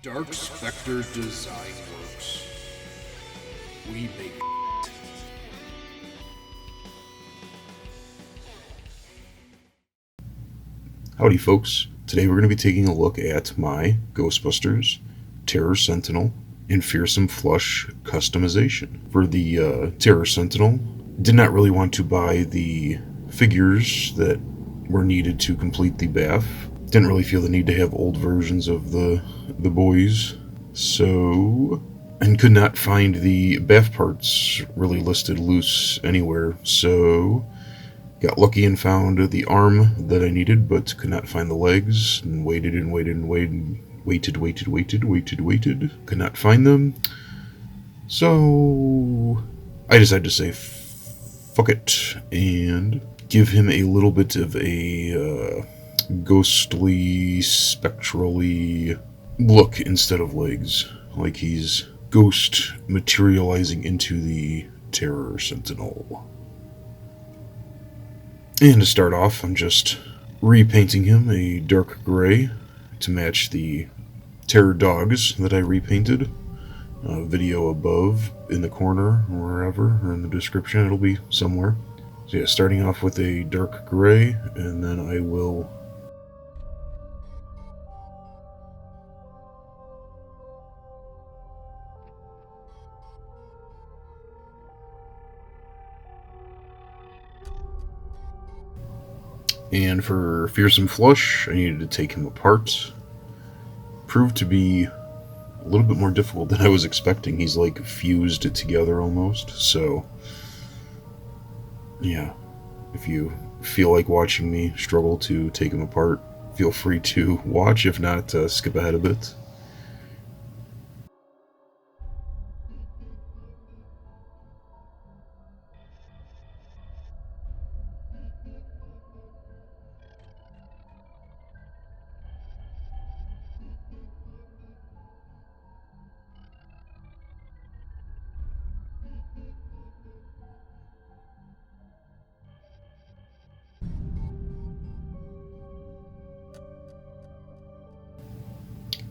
Dark Spectre Designworks. We make Howdy folks, today we're going to be taking a look at my Ghostbusters, Terror Sentinel, and Fearsome Flush customization. For the Terror Sentinel, did not really want to buy the figures that were needed to complete the bath. Didn't really feel the need to have old versions of the boys, and could not find the bath parts really listed loose anywhere, so got lucky and found the arm that I needed, but could not find the legs, and waited, could not find them. So I decided to say fuck it and give him a little bit of a ghostly, spectrally look instead of legs, like he's ghost materializing into the Terror Sentinel. And to start off, I'm just repainting him a dark gray to match the terror dogs that I repainted. Video above, in the corner, wherever, or in the description, it'll be somewhere. So yeah, starting off with a dark gray, and then I will And for Fearsome Flush, I needed to take him apart. Proved to be a little bit more difficult than I was expecting. He's like fused together almost. So, yeah, if you feel like watching me struggle to take him apart, feel free to watch. If not, skip ahead a bit.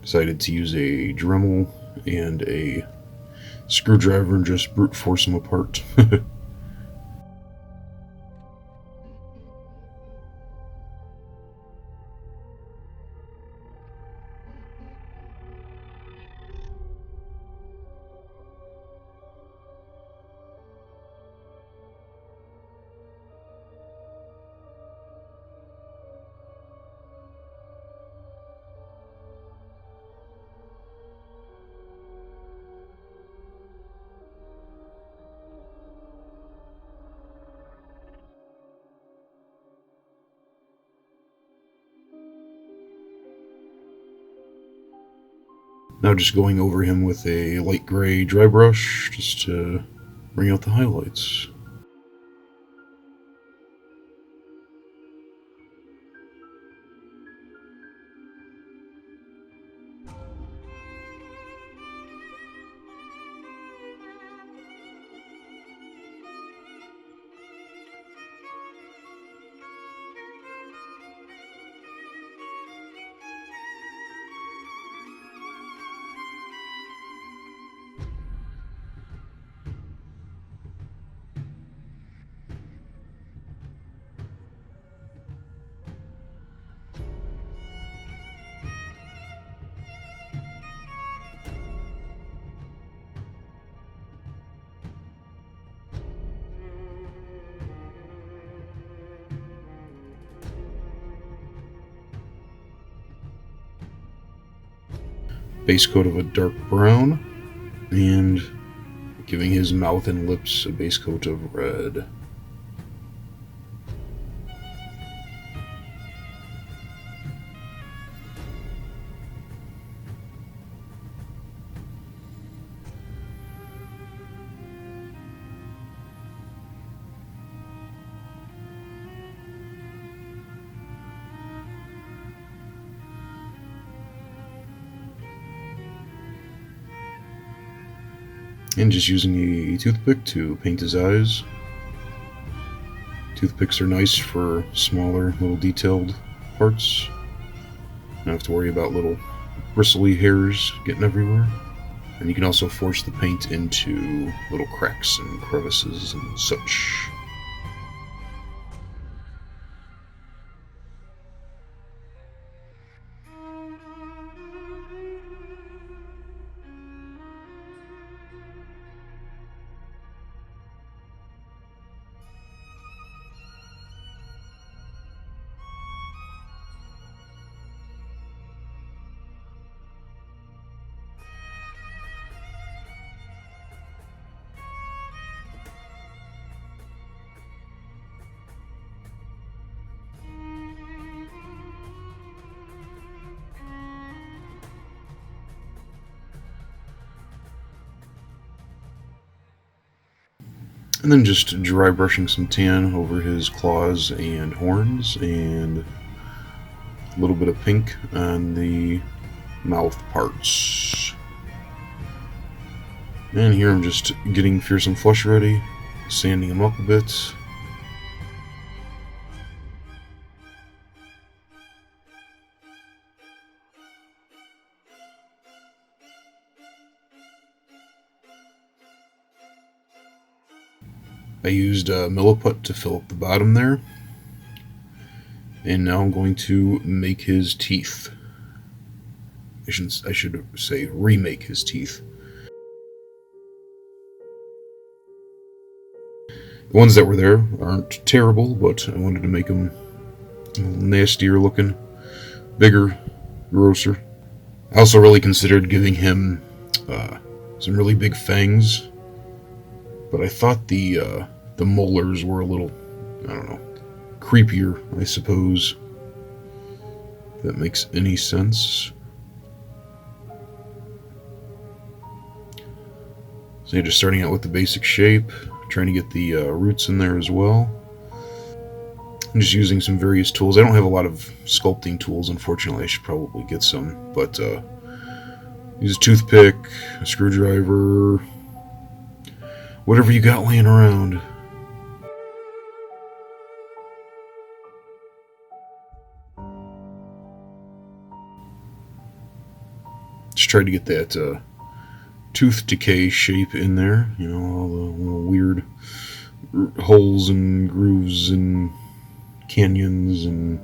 Decided to use a Dremel and a screwdriver and just brute force them apart. Now just going over him with a light gray dry brush just to bring out the highlights. Base coat of a dark brown, and giving his mouth and lips a base coat of red. And just using a toothpick to paint his eyes. Toothpicks are nice for smaller, little detailed parts. Don't have to worry about little bristly hairs getting everywhere. And you can also force the paint into little cracks and crevices and such. And then just dry brushing some tan over his claws and horns, and a little bit of pink on the mouth parts. And here I'm just getting Fearsome Flush ready, sanding him up a bit. I used milliput to fill up the bottom there. And now I'm going to make his teeth. I should say remake his teeth. The ones that were there aren't terrible, but I wanted to make them a little nastier looking, bigger, grosser. I also really considered giving him some really big fangs, but I thought the molars were a little, I don't know, creepier, I suppose. If that makes any sense. So yeah, just starting out with the basic shape, trying to get the roots in there as well. I'm just using some various tools. I don't have a lot of sculpting tools, unfortunately. I should probably get some, but use a toothpick, a screwdriver, whatever you got laying around. Just try to get that tooth decay shape in there. You know, all the little weird holes and grooves and canyons and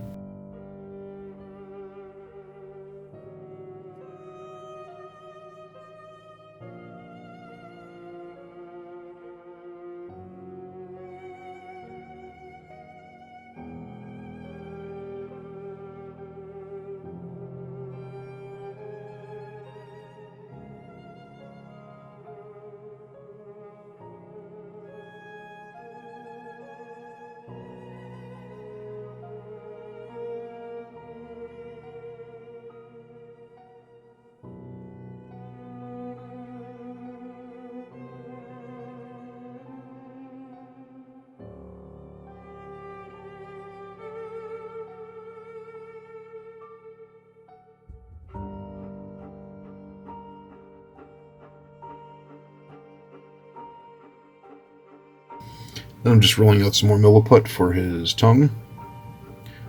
then I'm just rolling out some more milliput for his tongue.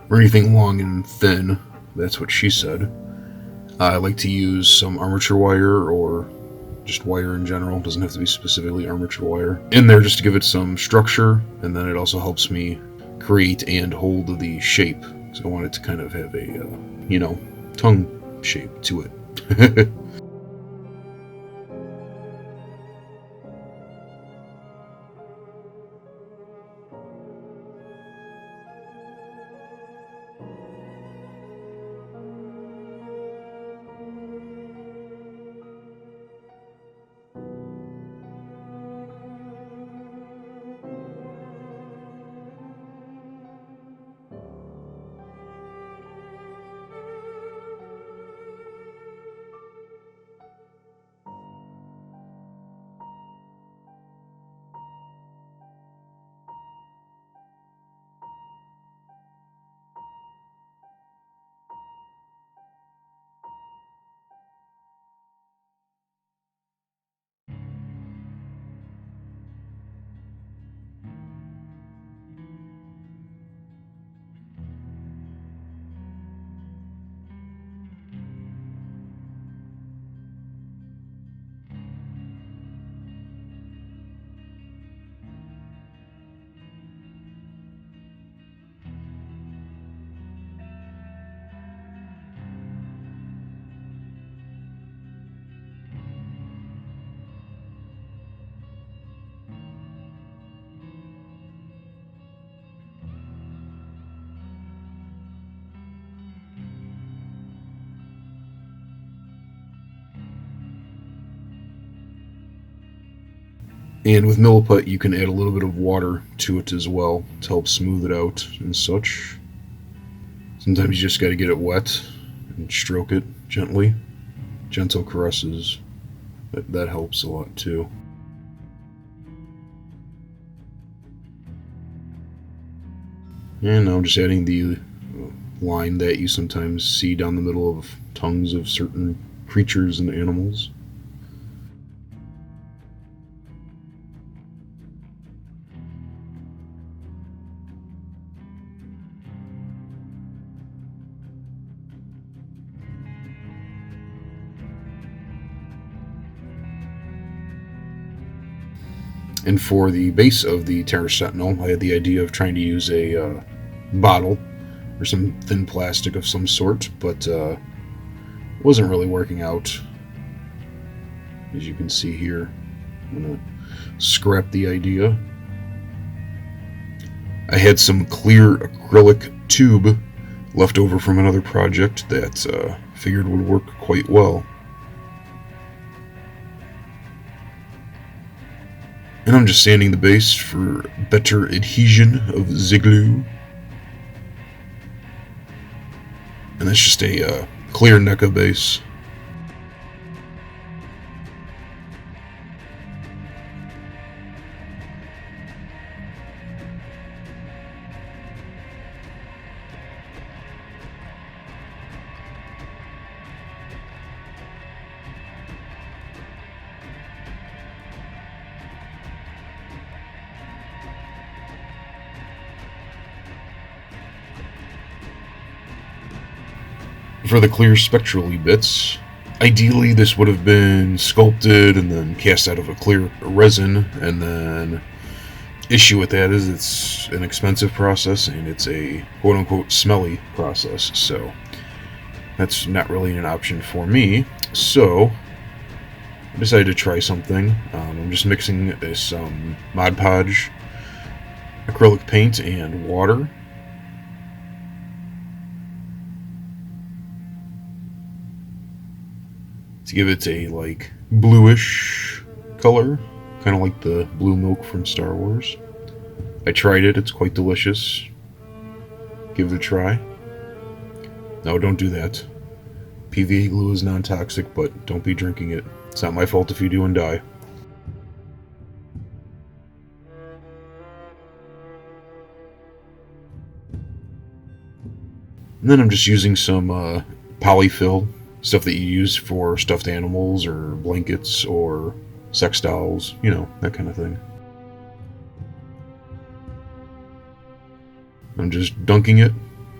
Or anything long and thin. That's what she said. I like to use some armature wire or just wire in general. It doesn't have to be specifically armature wire in there just to give it some structure, and then it also helps me create and hold the shape. So I want it to kind of have a, tongue shape to it. And with Milliput, you can add a little bit of water to it as well to help smooth it out and such. Sometimes you just got to get it wet and stroke it gently. Gentle caresses, that helps a lot too. And now I'm just adding the line that you sometimes see down the middle of tongues of certain creatures and animals. And for the base of the Terror Sentinel, I had the idea of trying to use a bottle or some thin plastic of some sort, but it wasn't really working out. As you can see here, I'm going to scrap the idea. I had some clear acrylic tube left over from another project that figured would work quite well. And I'm just sanding the base for better adhesion of the glue. And that's just a clear NECA base. For the clear spectrally bits, ideally this would have been sculpted and then cast out of a clear resin, and then issue with that is it's an expensive process and it's a quote-unquote smelly process, so that's not really an option for me. So I decided to try something. I'm just mixing this Mod Podge acrylic paint and water. To give it a like bluish color, kind of like the blue milk from Star Wars. I tried it, it's quite delicious. Give it a try. No, don't do that. PVA glue is non-toxic, but don't be drinking it. It's not my fault if you do and die. And then I'm just using some polyfill, stuff that you use for stuffed animals or blankets or sex dolls, you know, that kind of thing. I'm just dunking it,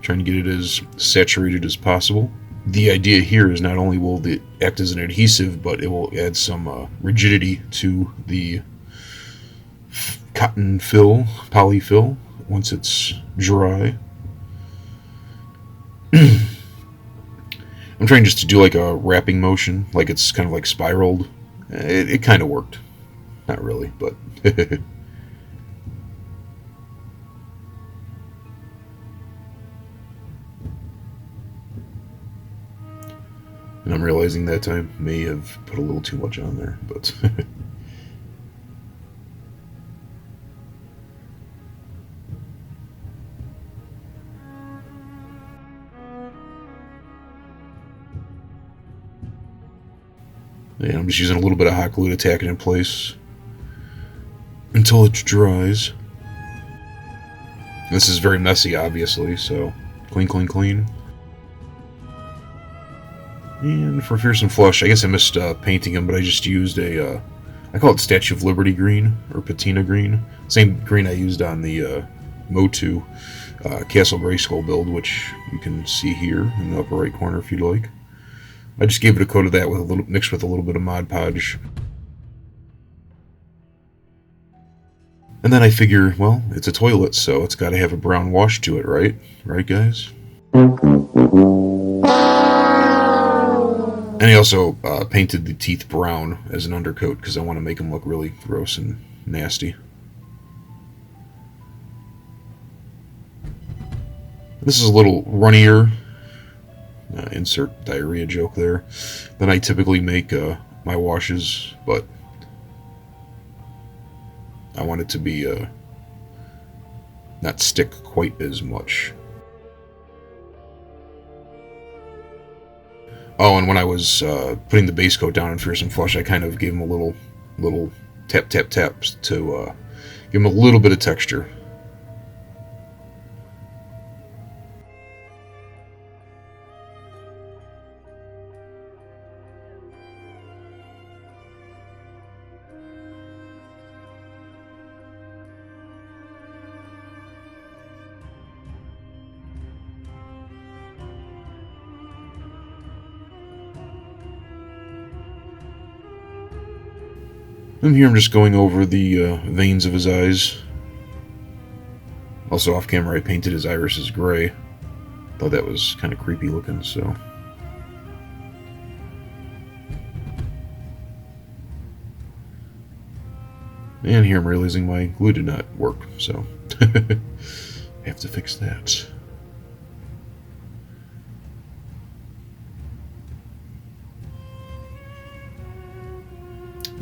trying to get it as saturated as possible. The idea here is not only will it act as an adhesive, but it will add some rigidity to the cotton fill, polyfill, once it's dry. I'm trying just to do like a wrapping motion, like it's kind of like spiraled. It kind of worked. Not really, but... And I'm realizing that I may have put a little too much on there, but... Yeah, I'm just using a little bit of hot glue to tack it in place until it dries. This is very messy, obviously, so clean, clean, clean. And for Fearsome Flush, I guess I missed painting him, but I just used a, I call it Statue of Liberty green, or patina green. Same green I used on the Motu Castle Grayskull build, which you can see here in the upper right corner if you'd like. I just gave it a coat of that with a little, mixed with a little bit of Mod Podge. And then I figure, well, it's a toilet, so it's got to have a brown wash to it, right? Right, guys? And I also painted the teeth brown as an undercoat because I want to make them look really gross and nasty. This is a little runnier. Insert diarrhea joke there. Than I typically make my washes, but I want it to be not stick quite as much. Oh, and when I was putting the base coat down in Fearsome Flush, I kind of gave him a little tap taps to give him a little bit of texture. And here I'm just going over the veins of his eyes. Also off camera I painted his irises gray. Thought that was kind of creepy looking, so. And here I'm realizing my glue did not work, so I have to fix that.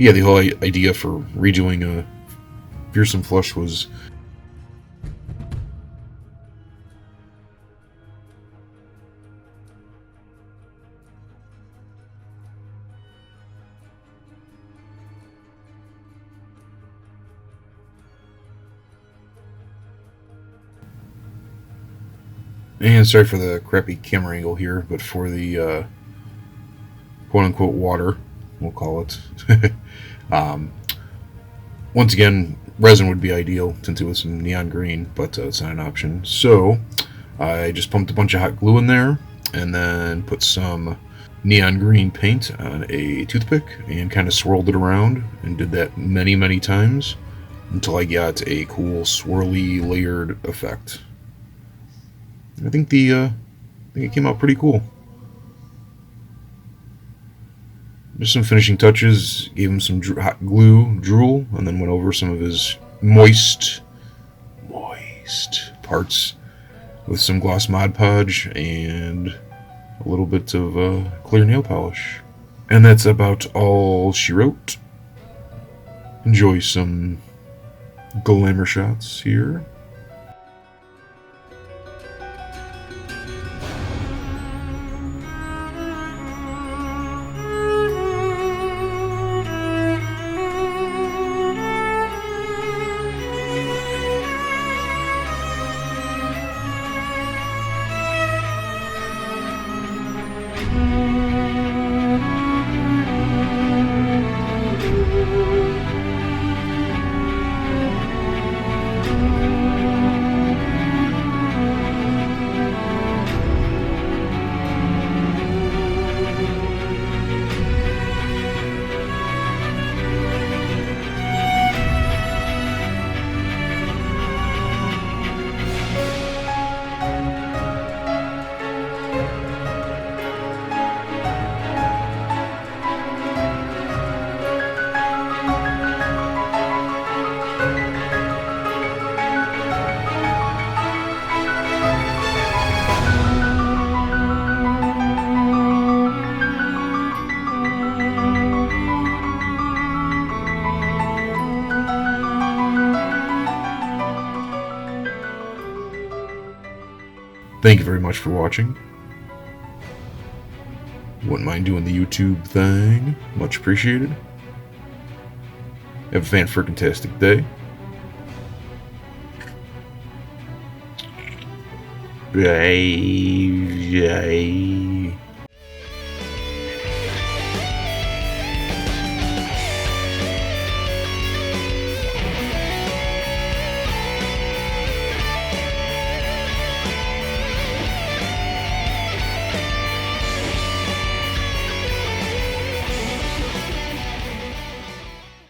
Yeah, the whole idea for redoing a Fearsome Flush was and sorry for the crappy camera angle here, but for the quote-unquote water, we'll call it. Once again, resin would be ideal since it was some neon green, but it's not an option. So I just pumped a bunch of hot glue in there and then put some neon green paint on a toothpick and kind of swirled it around and did that many times until I got a cool swirly layered effect. I think it came out pretty cool. Just some finishing touches, gave him some hot glue, drool, and then went over some of his moist parts with some gloss Mod Podge and a little bit of clear nail polish. And that's about all she wrote. Enjoy some glamour shots here. Thank you very much for watching. Wouldn't mind doing the YouTube thing. Much appreciated. Have a fan-freaking-tastic day. Bye.